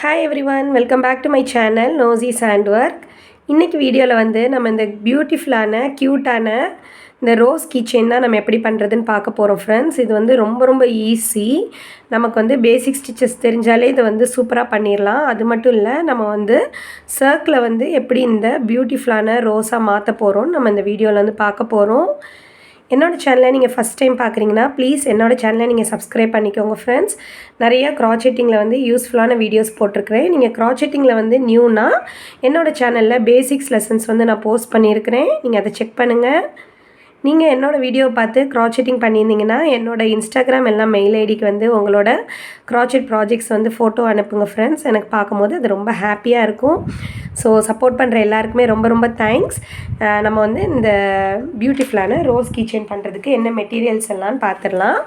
Hi everyone, welcome back to my channel நோசிஸ் hand work. இன்றைக்கி வீடியோவில் வந்து நம்ம இந்த பியூட்டிஃபுல்லான க்யூட்டான இந்த ரோஸ் கீச்செயின் தான் நம்ம எப்படி பண்ணுறதுன்னு பார்க்க போகிறோம் ஃப்ரெண்ட்ஸ். இது வந்து ரொம்ப ரொம்ப ஈஸி. நமக்கு வந்து பேசிக் ஸ்டிச்சஸ் தெரிஞ்சாலே இதை வந்து சூப்பராக பண்ணிடலாம். அது மட்டும் இல்லை, நம்ம வந்து சர்க்கிளை வந்து எப்படி இந்த பியூட்டிஃபுல்லான ரோஸாக மாற்ற போகிறோம் நம்ம இந்த வீடியோவில் வந்து பார்க்க போகிறோம். என்னோடய சேனலை நீங்கள் ஃபஸ்ட் டைம் பார்க்குறீங்கன்னா ப்ளீஸ் என்னோடய சேனலை நீங்கள் சப்ஸ்கிரைப் பண்ணிக்கோங்க ஃப்ரெண்ட்ஸ். நிறைய க்ராச்செட்டிங்கில் வந்து யூஸ்ஃபுல்லான வீடியோஸ் போட்டிருக்கிறேன். நீங்கள் க்ராச்செட்டிங்கில் வந்து நியூனா என்னோடய சேனலில் பேசிக்ஸ் லெசன்ஸ் வந்து நான் போஸ்ட் பண்ணியிருக்கிறேன். நீங்கள் அதை செக் பண்ணுங்கள். நீங்கள் என்னோடய வீடியோவை பார்த்து க்ராச்செட்டிங் பண்ணியிருந்தீங்கன்னா என்னோடய இன்ஸ்டாகிராம் எல்லாம் மெயில் ஐடிக்கு வந்து உங்களோட க்ராச்செட் ப்ராஜெக்ட்ஸ் வந்து ஃபோட்டோ அனுப்புங்க ஃப்ரெண்ட்ஸ். எனக்கு பார்க்கும்போது அது ரொம்ப ஹாப்பியாக இருக்கும். ஸோ சப்போர்ட் பண்ணுற எல்லாருக்குமே ரொம்ப ரொம்ப தேங்க்ஸ். நம்ம வந்து இந்த பியூட்டிஃபுல்லான ரோஸ் கீச்செயின் பண்ணுறதுக்கு என்ன மெட்டீரியல்ஸ் எல்லாம்னு பார்த்துடலாம்.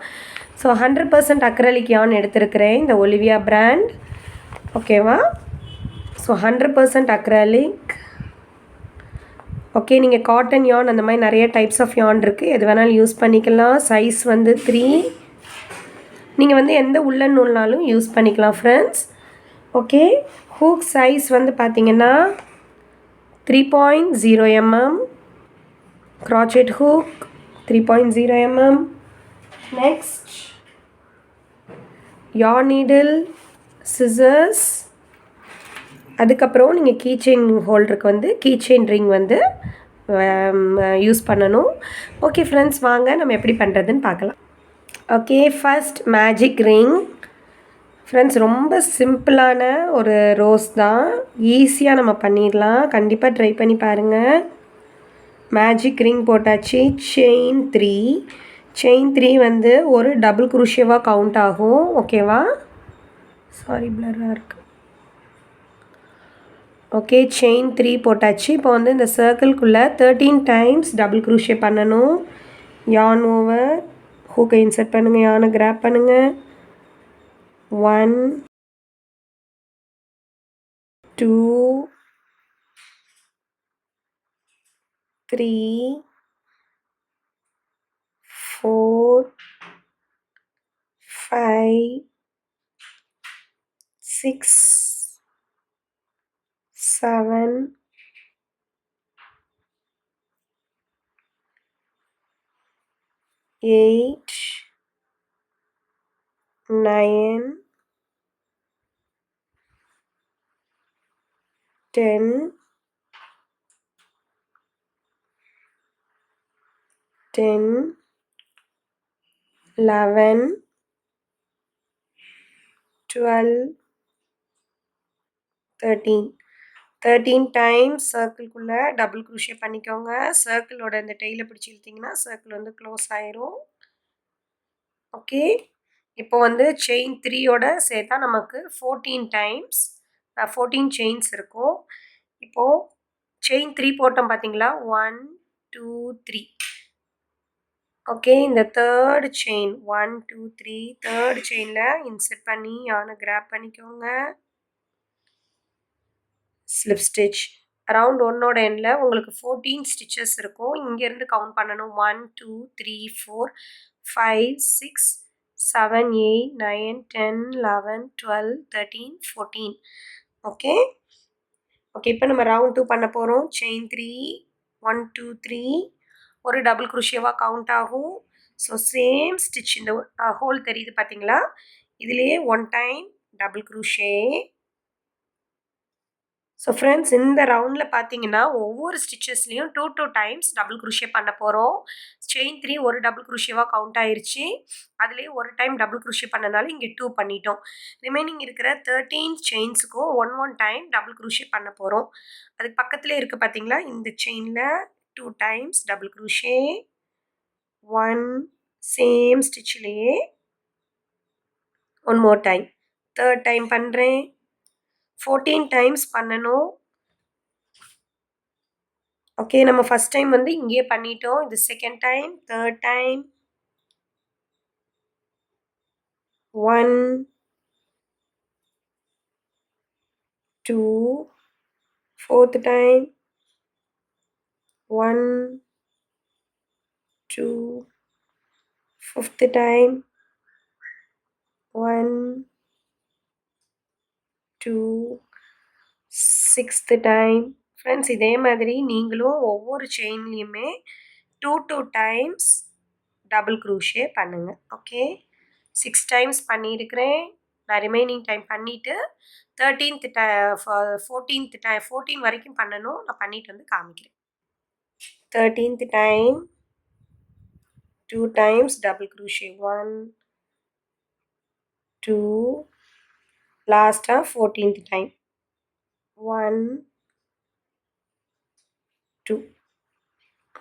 ஸோ 100% அக்ரலிக் யார்ன் எடுத்திருக்கிறேன், இந்த ஒலிவியா பிராண்ட். ஓகேவா? So 100% acrylic. ஓகே, நீங்கள் காட்டன் யார்ன் அந்த மாதிரி நிறைய டைப்ஸ் ஆஃப் யார்ன் இருக்குது, எது வேணாலும் யூஸ் பண்ணிக்கலாம். சைஸ் வந்து 3. நீங்கள் வந்து எந்த உள்ளன் நூல்னாலும் யூஸ் பண்ணிக்கலாம் ஃப்ரெண்ட்ஸ். ஓகே, ஹூக் சைஸ் வந்து பார்த்தீங்கன்னா 3.0 mm. crochet hook 3.0 mm. Next yarn needle, scissors. அதுக்கப்புறம் நீங்கள் கீச்செயின் ஹோல்டருக்கு வந்து கீச்செயின் ரிங் வந்து யூஸ் பண்ணணும். ஓகே ஃப்ரெண்ட்ஸ், வாங்க நம்ம எப்படி பண்ணுறதுன்னு பார்க்கலாம். Okay, first magic ring friends. ரொம்ப சிம்பிளான ஒரு ரோஸ் தான், ஈஸியாக நம்ம பண்ணிடலாம். கண்டிப்பாக ட்ரை பண்ணி பாருங்கள். மேஜிக் ரிங் போட்டாச்சு. செயின் 3 வந்து ஒரு டபுள் குரூஷியவாக கவுண்ட் ஆகும். ஓகேவா? சாரி, பிளராக இருக்குது. ஓகே, செயின் 3 போட்டாச்சு. இப்போ வந்து இந்த சர்க்கிள்குள்ளே 13 டைம்ஸ் டபுள் குரூஷே பண்ணணும். யார்ன் ஓவர், ஹூக்கை இன்சர்ட் பண்ணுங்கள், யானை கிராப் பண்ணுங்கள். 1 2 3 4 5 6 7 8 9 10 11 12 13 டைம்ஸ் சர்க்கிள்குள்ளே டபுள் குரூஷே பண்ணிக்கோங்க. சர்க்கிளோட இந்த டெய்லை பிடிச்சி இழுத்திங்கன்னா சர்க்கிள் வந்து க்ளோஸ் ஆயிரும். ஓகே, இப்போ வந்து செயின் 3யோட சேர்த்தா நமக்கு 14 டைம்ஸ் 14 செயின்ஸ் இருக்கும். இப்போது செயின் 3 போட்டோம் பார்த்தீங்களா, 1 2 3. ஓகே, இந்த தேர்ட் செயின் 1 2 3 தேர்ட் செயினில் இன்சர்ட் பண்ணி யானை கிராப் பண்ணிக்கோங்க. ஸ்லிப் ஸ்டிச் அரவுண்ட் ஒன்னோட எண்டில் உங்களுக்கு 14 ஸ்டிச்சஸ் இருக்கும். இங்கேருந்து கவுண்ட் பண்ணணும். 1 2 3 4 5 6 7 8 9 10 11 12 13 14. ஓகே இப்போ நம்ம ரவுண்ட் 2 பண்ண போகிறோம். செயின் 3 1 2 3 ஒரு டபுள் குரூஷியவாக கவுண்ட் ஆகும். ஸோ சேம் ஸ்டிச், இந்த ஹோல் தெரியுது பார்த்தீங்களா, இதுலேயே 1 time double crochet. So friends, இந்த ரவுண்டில் பார்த்தீங்கன்னா ஒவ்வொரு ஸ்டிச்சஸ்லேயும் 2 டைம்ஸ் டபுள் குரூஷே பண்ண போகிறோம். செயின் 3 ஒரு டபுள் குரூஷேவாக கவுண்ட் ஆயிடுச்சு. அதுலேயே ஒரு டைம் டபுள் குரூஷே பண்ணனால இங்கே 2 பண்ணிட்டோம். ரிமைனிங் இருக்கிற 13 செயின்ஸுக்கும் 1 டைம் டபுள் குரூஷே பண்ண போகிறோம். அதுக்கு பக்கத்துலேயே இருக்குது பார்த்தீங்களா, இந்த செயினில் 2 டைம்ஸ் டபுள் குரூஷே. 1 சேம் ஸ்டிச்சிலேயே 1 மோர் டைம். தேர்ட் டைம் பண்ணுறேன். 14 டைம்ஸ் பண்ணணும். ஓகே, நம்ம ஃபஸ்ட் டைம் வந்து இங்கேயே பண்ணிட்டோம். இது second time. Third time 1 2 fourth time 1 2 fifth time 1 2 6th time. Friends இதே மாதிரி நீங்களும் ஒவ்வொரு செயின்லேயுமே 2 டைம்ஸ் டபுள் க்ரூஷே பண்ணுங்கள். ஓகே, 6 டைம்ஸ் பண்ணியிருக்கிறேன். நான் ரிமைனிங் டைம் பண்ணிவிட்டு 13th 14 வரைக்கும் பண்ணணும். நான் பண்ணிட்டு வந்து காமிக்கிறேன். 13th time 2 times double crochet 1 2 last 14th time 1 2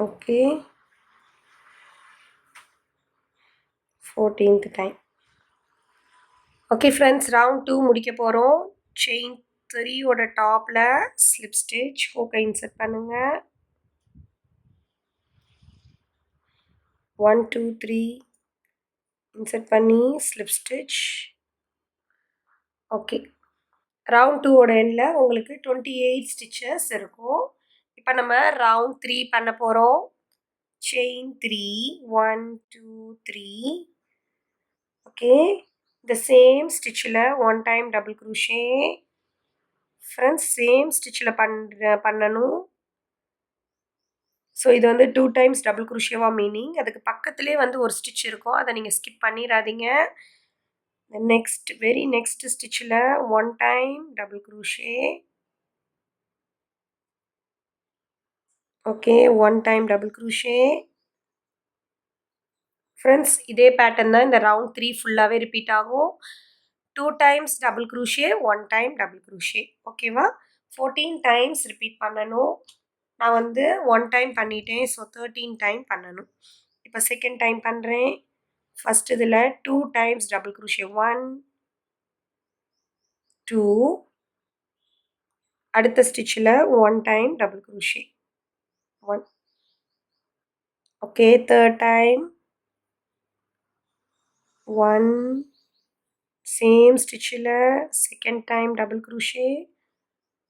okay 14th time. Okay friends, round 2 முடிக்க போறோம். chain 3 ஓட டாப்ல slip stitch hook insert பண்ணுங்க. 1 2 3 insert பண்ணி slip stitch. okay, round 2 ஓட எண்ட்ல உங்களுக்கு 28 stitches இருக்கும். இப்போ நம்ம round 3 பண்ண போறோம். chain 3 1 2 3 okay, the same stitchல one time double crochet. friends same stitchல பண்ணனும். ஸோ இது வந்து 2 times double crochetவா மீனிங். அதுக்கு பக்கத்திலே வந்து ஒரு ஸ்டிச் இருக்கும், அதை நீங்கள் ஸ்கிப் பண்ணிடாதீங்க. நெக்ஸ்ட் வெரி நெக்ஸ்ட் ஸ்டிச்சில் 1 time double crochet. Okay, 1 time double crochet. Friends இதே பேட்டர்ன் தான் இந்த ரவுண்ட் 3 ஃபுல்லாகவே ரிப்பீட் ஆகும். 2 times double crochet 1 time double crochet. ஓகேவா, 14 times ரிப்பீட் பண்ணணும். நான் வந்து 1 time பண்ணிட்டேன், ஸோ 13 time பண்ணணும். இப்போ செகண்ட் டைம் பண்ணுறேன். ஃபஸ்ட் இதில் 2 times double crochet 1 2 அடுத்த ஸ்டிச்சில் 1 time double crochet 1 okay, third time 1 same ஸ்டிச்சில் second time double crochet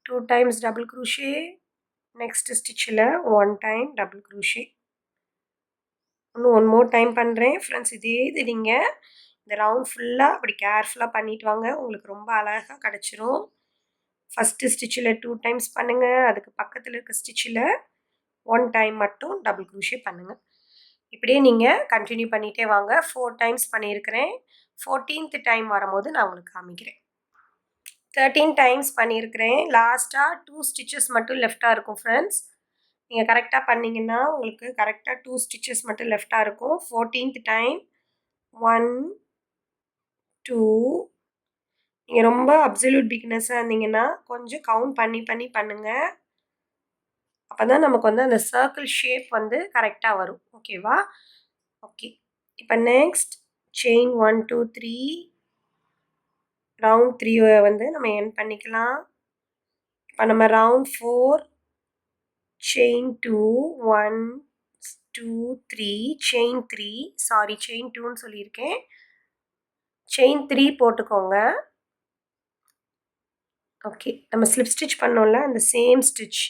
2 times double crochet next ஸ்டிச்சில் 1 time double crochet. இன்னும் ஒன் மோர் டைம் பண்ணுறேன். ஃப்ரெண்ட்ஸ் இதே இது நீங்கள் இந்த ரவுண்ட் ஃபுல்லாக அப்படி கேர்ஃபுல்லாக பண்ணிட்டு வாங்க, உங்களுக்கு ரொம்ப அழகாக கிடச்சிரும். ஃபஸ்ட்டு ஸ்டிச்சில் 2 times பண்ணுங்கள், அதுக்கு பக்கத்தில் இருக்க ஸ்டிச்சில் 1 time மட்டும் டபுள் crochet பண்ணுங்கள். இப்படியே நீங்கள் கண்டினியூ பண்ணிகிட்டே வாங்க. 4 times பண்ணியிருக்கிறேன். 14th டைம் வரும்போது நான் உங்களுக்கு காமிக்கிறேன். 13 times பண்ணியிருக்கிறேன். லாஸ்ட்டாக 2 stitches மட்டும் லெஃப்டாக இருக்கும் ஃப்ரெண்ட்ஸ். நீங்கள் கரெக்டாக பண்ணிங்கன்னா உங்களுக்கு கரெக்டாக 2 stitches மட்டும் லெஃப்டாக இருக்கும். 14th டைம் 1 2 நீங்கள் ரொம்ப அப்சல்யூட் பிகினர்ஸாக இருந்தீங்கன்னா கொஞ்சம் கவுண்ட் பண்ணி பண்ணுங்கள். அப்போ தான் நமக்கு வந்து அந்த சர்க்கிள் ஷேப் வந்து கரெக்டாக வரும். ஓகேவா, ஓகே. இப்போ நெக்ஸ்ட் செயின் 1 2 3 ரவுண்ட் 3 வந்து நம்ம எண்ட் பண்ணிக்கலாம். இப்போ நம்ம round 4 chain 2 1 2 3 chain 3 sorry chain 2ன்னு சொல்லியிருக்கேன். செயின் 3 போட்டுக்கோங்க. ஓகே, நம்ம ஸ்லிப் ஸ்டிச் பண்ணோம்ல அந்த சேம் ஸ்டிச்,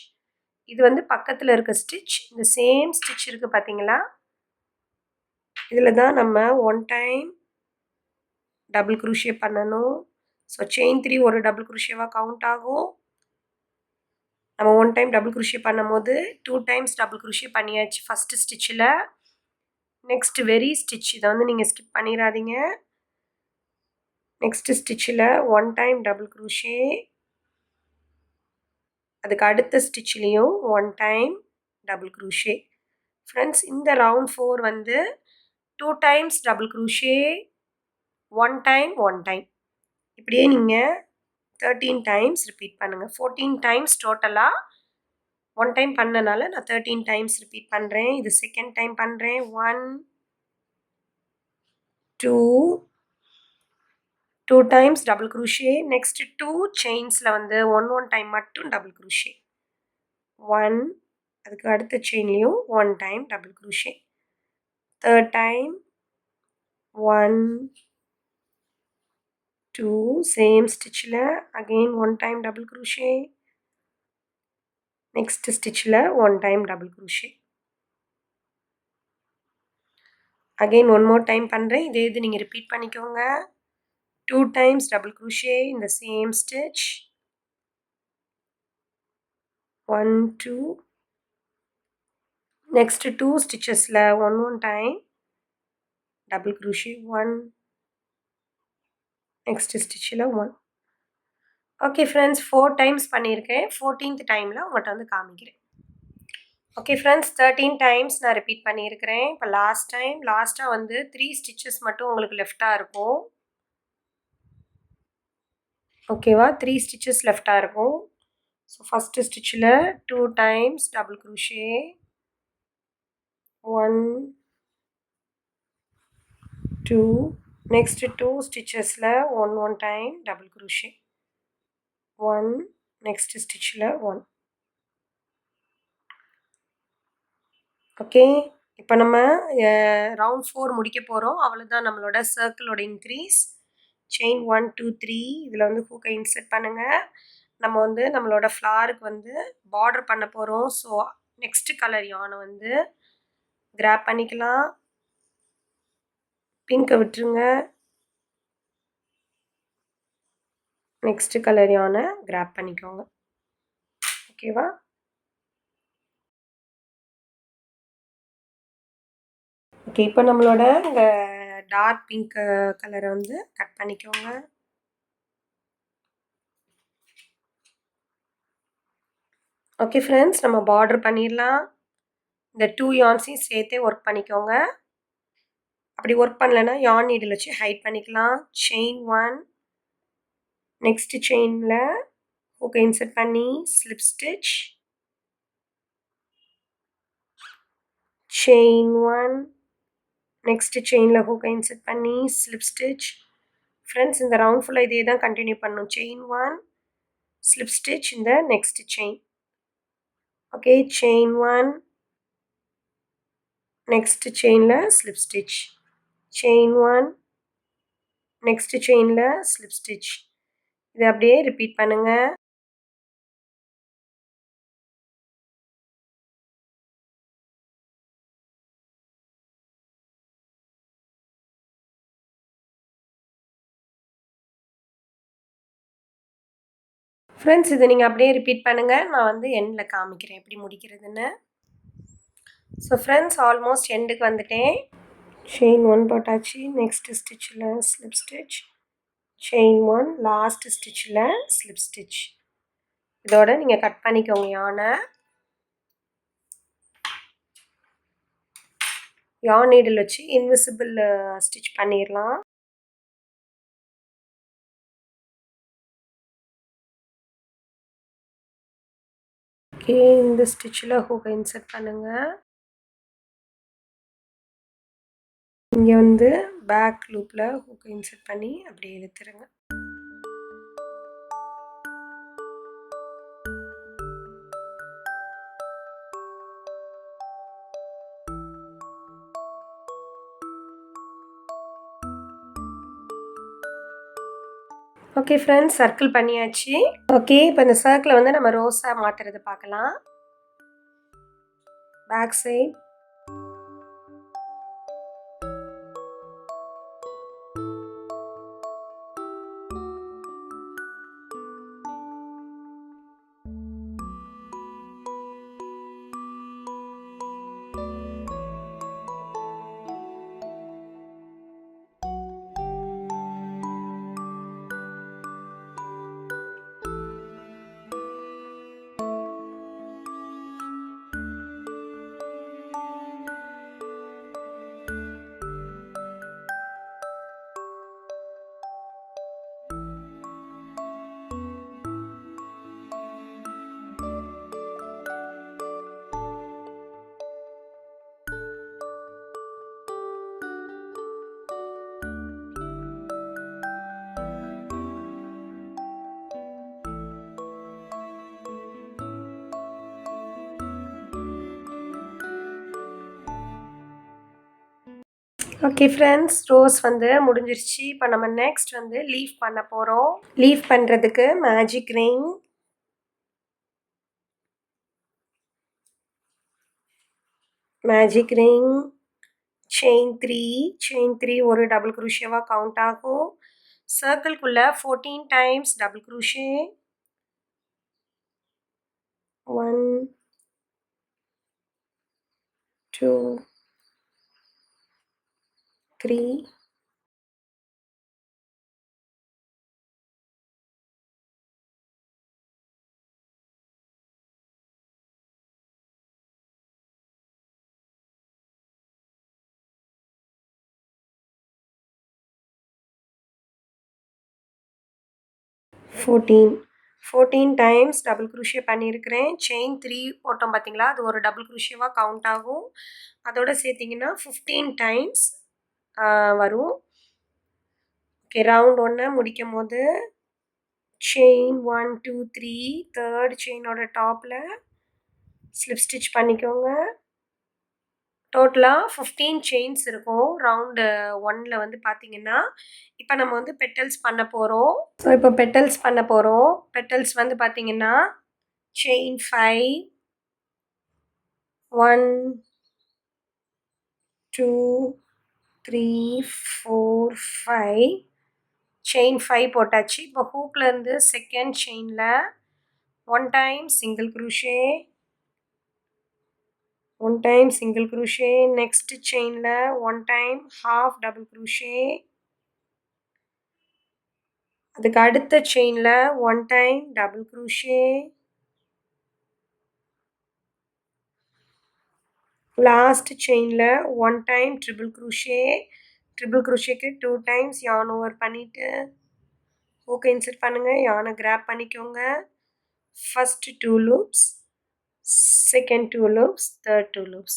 இது வந்து பக்கத்தில் இருக்க ஸ்டிச். இந்த சேம் ஸ்டிச் இருக்குது பார்த்தீங்களா, இதில் தான் நம்ம 1 time டபுள் crochet பண்ணணும். ஸோ செயின் 3 ஒரு டபுள் crochetவாக கவுண்ட் ஆகும். நம்ம 1 time டபுள் crochet பண்ணும்போது 2 times டபுள் crochet பண்ணியாச்சு ஃபஸ்ட்டு ஸ்டிச்சில். நெக்ஸ்ட் வெரி ஸ்டிச், இதை வந்து நீங்கள் ஸ்கிப் பண்ணிடாதீங்க. நெக்ஸ்ட் ஸ்டிச்சில் 1 time டபுள் crochet, அதுக்கு அடுத்த ஸ்டிச்லேயும் 1 time டபுள் crochet. ஃப்ரெண்ட்ஸ் இந்த ரவுண்ட் 4 வந்து 2 times double crochet 1 time 1 time இப்படியே நீங்கள் 13 times ரிப்பீட் பண்ணுங்கள். 14 times டோட்டலாக 1 time பண்ணனால நான் 13 times ரிப்பீட் பண்ணுறேன். இது செகண்ட் டைம் பண்ணுறேன். 1 2 2 times டபுள் crochet. நெக்ஸ்ட் 2 செயின்ஸில் வந்து 1 time மட்டும் டபுள் crochet 1, அதுக்கு அடுத்த செயின்லேயும் 1 time double crochet. Third time 1 2 same ஸ்டிச்சில் again 1 time double crochet. Next ஸ்டிச்சில் 1 time double crochet. Again one more time பண்ணுறேன். இதே இது நீங்கள் ரிப்பீட் பண்ணிக்கோங்க. 2 times double crochet in the same stitch, 1 2, next 2 stitches la one time double crochet, 1, next stitch la 1. Okay friends, 4 times பண்ணியிருக்கேன். 14th டைமில் உங்கள்கிட்ட வந்து காமிக்கிறேன். ஓகே ஃப்ரெண்ட்ஸ், 13 டைம்ஸ் நான் ரிப்பீட் பண்ணியிருக்கிறேன். இப்போ லாஸ்ட்டாக வந்து 3 ஸ்டிச்சஸ் மட்டும் உங்களுக்கு லெஃப்டாக இருக்கும். ஓகேவா, 3 ஸ்டிச்சஸ் லெஃப்டாக இருக்கும். ஸோ ஃபஸ்ட்டு ஸ்டிச்சில் 2 டைம்ஸ் டபுள் க்ரூஷே, 1 2, நெக்ஸ்ட் 2 ஸ்டிச்சஸில் 1 டைம் டபுள் க்ரூஷே, 1, நெக்ஸ்ட் ஸ்டிச்சில் 1. ஓகே, இப்போ நம்ம ரவுண்ட் 4 முடிக்க போகிறோம். அவ்வளோதான் நம்மளோட சர்க்கிளோட இன்க்ரீஸ். செயின் 1 2 3 இதில் வந்து ஹூக்கை இன்சர்ட் பண்ணுங்கள். நம்ம வந்து நம்மளோட ஃப்ளாருக்கு வந்து பார்டர் பண்ண போகிறோம். ஸோ நெக்ஸ்ட் கலர் யானை வந்து கிராப் பண்ணிக்கலாம். பிங்கை விட்டுருங்க. நெக்ஸ்ட் கலர் யானை கிராப் பண்ணிக்கோங்க. ஓகேவா, ஓகே, இப்போ நம்மளோட இந்த டார்க் பிங்க் கலரை வந்து கட் பண்ணிக்கோங்க. ஓகே ஃப்ரெண்ட்ஸ், நம்ம பார்டர் பண்ணிடலாம். இந்த 2 யான்ஸையும் சேர்த்தே ஒர்க் பண்ணிக்கோங்க. அப்படி ஒர்க் பண்ணலைன்னா யான் நீடில் வச்சு ஹைட் பண்ணிக்கலாம். செயின் 1, நெக்ஸ்ட் செயினில் ஹூக்கை இன்சர்ட் பண்ணி ஸ்லிப் ஸ்டிச், செயின் 1, நெக்ஸ்ட் செயினில் ஹூக்கை இன்சர்ட் பண்ணி ஸ்லிப் ஸ்டிச். ஃப்ரெண்ட்ஸ், இந்த ரவுண்ட் ஃபுல்லாக இதே தான் கண்டினியூ பண்ணணும். செயின் 1, ஸ்லிப் ஸ்டிச் இந்த next chain. Okay, chain 1, next செயினில் ஸ்லிப் ஸ்டிச், செயின் 1, நெக்ஸ்ட் செயினில் ஸ்லிப் ஸ்டிச். இதை அப்படியே ரிப்பீட் பண்ணுங்கள். ஃப்ரெண்ட்ஸ், இதை நீங்கள் அப்படியே ரிப்பீட் பண்ணுங்கள். நான் வந்து எண்டில் காமிக்கிறேன் எப்படி முடிக்கிறதுன்னு. ஸோ ஃப்ரெண்ட்ஸ், ஆல்மோஸ்ட் எண்டுக்கு வந்துட்டேன். செயின் 1 போட்டாச்சு. நெக்ஸ்ட் ஸ்டிச்சில் ஸ்லிப் ஸ்டிச், செயின் 1, லாஸ்ட் ஸ்டிச்சில் ஸ்லிப் ஸ்டிச். இதோட நீங்கள் கட் பண்ணிக்கோங்க யானை. யான் நீடில் வச்சு இன்விசிபிள் ஸ்டிச் பண்ணிடலாம். ஓகே, இந்த ஸ்டிச்சில் ஹூக்கை இன்சர்ட் பண்ணுங்கள். இங்கே வந்து பேக் லூப்பில் ஹூக்கை இன்சர்ட் பண்ணி அப்படியே இழுத்துருங்க. ஓகே ஃப்ரெண்ட்ஸ், சர்க்கிள் பண்ணியாச்சு. ஓகே, இப்போ இந்த சர்க்கிளை வந்து நம்ம ரோஸாக மாற்றுறது பார்க்கலாம். Back side, okay friends, rose வந்து முடிஞ்சிருச்சு. இப்போ நம்ம நெக்ஸ்ட் வந்து லீஃப் பண்ண போகிறோம். லீஃப் பண்ணுறதுக்கு மேஜிக் ரிங், செயின் 3 ஒரு டபுள் குரூஷியவாக கவுண்ட் ஆகும். சர்க்கிள்குள்ள 14 times double crochet. 1 2 3 14 times double crochet பண்ணியிருக்கிறேன். செயின் 3 போட்டோம் பார்த்தீங்களா, அது ஒரு டபுள் crochetவாக கவுண்ட் ஆகும். அதோட சேர்த்திங்கன்னா 15 டைம்ஸ் வரும். ஓகே, ரவுண்ட் 1 முடிக்கும் போது செயின் 1 2 3 தேர்ட் செயினோட டாப்பில் ஸ்லிப் ஸ்டிச் பண்ணிக்கோங்க. டோட்டலாக 15 செயின்ஸ் இருக்கும் ரவுண்டு 1ல் வந்து பார்த்தீங்கன்னா. இப்போ நம்ம வந்து பெட்டல்ஸ் பண்ண போகிறோம். ஸோ இப்போ பெட்டல்ஸ் பண்ண போகிறோம். பெட்டல்ஸ் வந்து பார்த்தீங்கன்னா செயின் 5 1 2 3 4 5 செயின் 5 போட்டாச்சு. இப்போ ஹூக்லேருந்து செகண்ட் செயினில் 1 time single crochet, 1 time single crochet. Next செயினில் 1 டைம் half double crochet. அதுக்கு அடுத்த செயினில் 1 டைம் டபுள் crochet. லாஸ்ட் செயினில் 1 டைம் ட்ரிபிள் crochet. ட்ரிபிள் crochetக்கு 2 டைம்ஸ் yarn ஓவர் பண்ணிவிட்டு ஹூக்கை இன்சர்ட் பண்ணுங்கள். yarn கிராப் பண்ணிக்கோங்க. First 2 loops, second 2 loops, third 2 loops.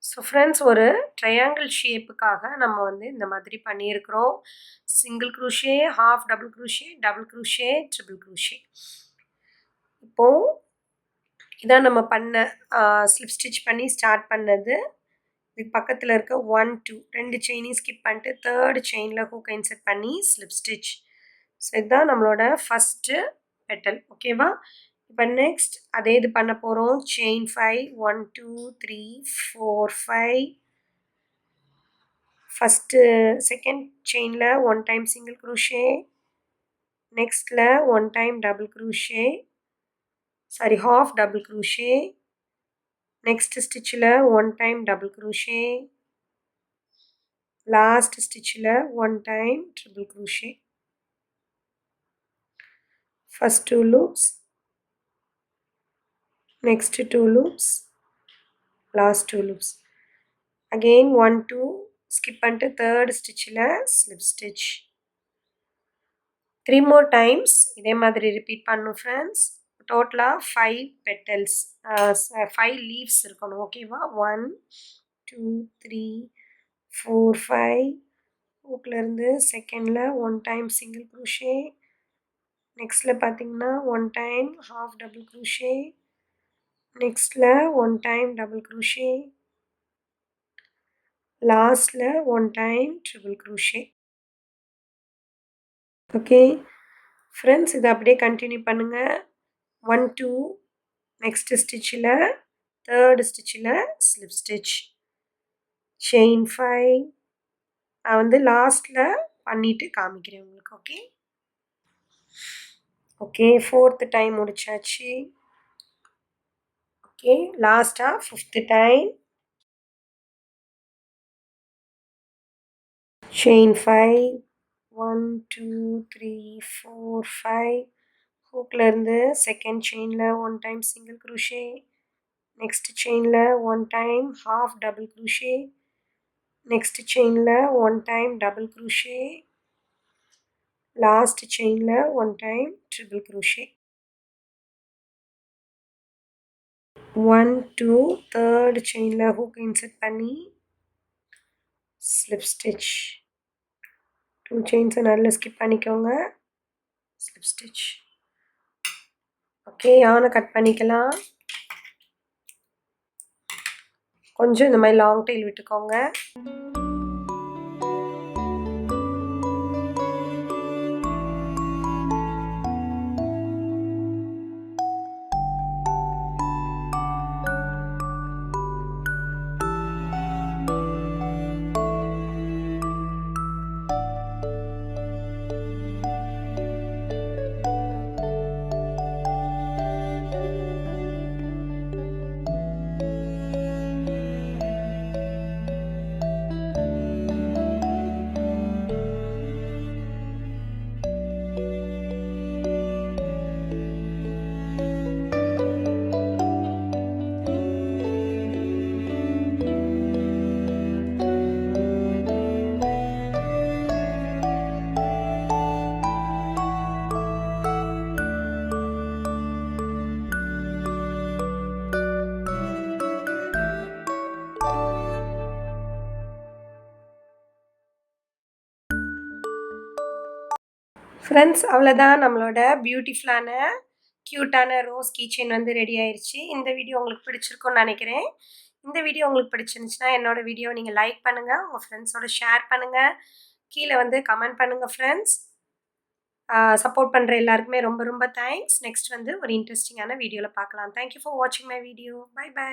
So friends, ஒரு ட்ரையாங்கிள் ஷேப்புக்காக நம்ம வந்து இந்த மாதிரி பண்ணியிருக்கிறோம். Single crochet, half double crochet, double crochet, triple crochet. இப்போது இதான் நம்ம பண்ண ஸ்லிப் ஸ்டிச் பண்ணி ஸ்டார்ட் பண்ணது. இதுக்கு பக்கத்தில் இருக்க 1 2 2 செயினையும் ஸ்கிப் பண்ணிட்டு தேர்ட் செயினில் ஹூக்கை இன்சர்ட் பண்ணி ஸ்லிப் ஸ்டிச். ஸோ இதுதான் நம்மளோட ஃபஸ்ட்டு பெட்டல். ஓகேவா? இப்போ நெக்ஸ்ட் அதே இது பண்ண போகிறோம். செயின் 5 1 2 3 4 5. ஃபஸ்ட்டு செகண்ட் செயினில் 1 டைம் சிங்கிள் crochet. நெக்ஸ்ட்டில் 1 time double crochet, sorry half double crochet. Next ஸ்டிச்சில் 1 டைம் டபுள் crochet. லாஸ்ட் ஸ்டிச்சில் 1 time triple crochet. First 2 loops, next 2 loops, last 2 loops. Again 1 2 skip பண்ணிட்டு third ஸ்டிச்சில் slip stitch. 3 more times இதே மாதிரி repeat பண்ணும் friends. டோட்டலாக 5 petals, 5 leaves இருக்கணும். ஓகேவா? 1 2 3 4 5. ஹூக்லேருந்து செகண்டில் 1 டைம் சிங்கிள் crochet. நெக்ஸ்ட்டில் பார்த்தீங்கன்னா 1 டைம் half double crochet. நெக்ஸ்ட்டில் 1 டைம் டபுள் crochet. லாஸ்ட்டில் 1 time triple crochet. Okay friends, இதை அப்படியே கண்டினியூ பண்ணுங்கள். 1 2 நெக்ஸ்ட் ஸ்டிச்சில் தேர்ட் ஸ்டிச்சில் ஸ்லிப் ஸ்டிச். செயின் 5 நான் வந்து லாஸ்ட்டில் பண்ணிவிட்டு காமிக்கிறேன் உங்களுக்கு. ஓகே ஓகே, ஃபோர்த்து டைம் முடிச்சாச்சு. ஓகே, லாஸ்ட்டாக ஃபிஃப்த்து டைம். செயின் 5 1 2 3 4 5. ஹூக்லேருந்து செகண்ட் செயினில் 1 டைம் சிங்கிள் crochet. நெக்ஸ்ட் செயினில் 1 time half double crochet. Next செயினில் 1 டைம் டபுள் crochet. லாஸ்ட் செயினில் 1 டைம் ட்ரிபிள் crochet. 1 2 தேர்ட் செயினில் ஹூக் இன்சர்ட் பண்ணி ஸ்லிப் ஸ்டிச். 2 செயின்ஸை நல்லா ஸ்கிப் பண்ணிக்கோங்க. Slip stitch. ஓகே, யானை கட் பண்ணிக்கலாம். கொஞ்சம் இந்த மாதிரி லாங் டெயில் விட்டுக்கோங்க. ஃப்ரெண்ட்ஸ் அவ்வளோதான் நம்மளோட பியூட்டிஃபுல்லான க்யூட்டான ரோஸ் கீச்செயின் வந்து ரெடி ஆயிடுச்சு. இந்த வீடியோ உங்களுக்கு பிடிச்சிருக்கும்னு நினைக்கிறேன். இந்த வீடியோ உங்களுக்கு பிடிச்சிருந்துச்சுன்னா என்னோட வீடியோ நீங்கள் லைக் பண்ணுங்கள், உங்கள் ஃப்ரெண்ட்ஸோட ஷேர் பண்ணுங்கள், கீழே வந்து கமெண்ட் பண்ணுங்கள் ஃப்ரெண்ட்ஸ். சப்போர்ட் பண்ணுற எல்லாருக்குமே ரொம்ப ரொம்ப தேங்க்ஸ். நெக்ஸ்ட் வந்து ஒரு இன்ட்ரெஸ்டிங்கான வீடியோவில் பார்க்கலாம். தேங்க்யூ ஃபார் வாட்சிங் மை வீடியோ. Bye by.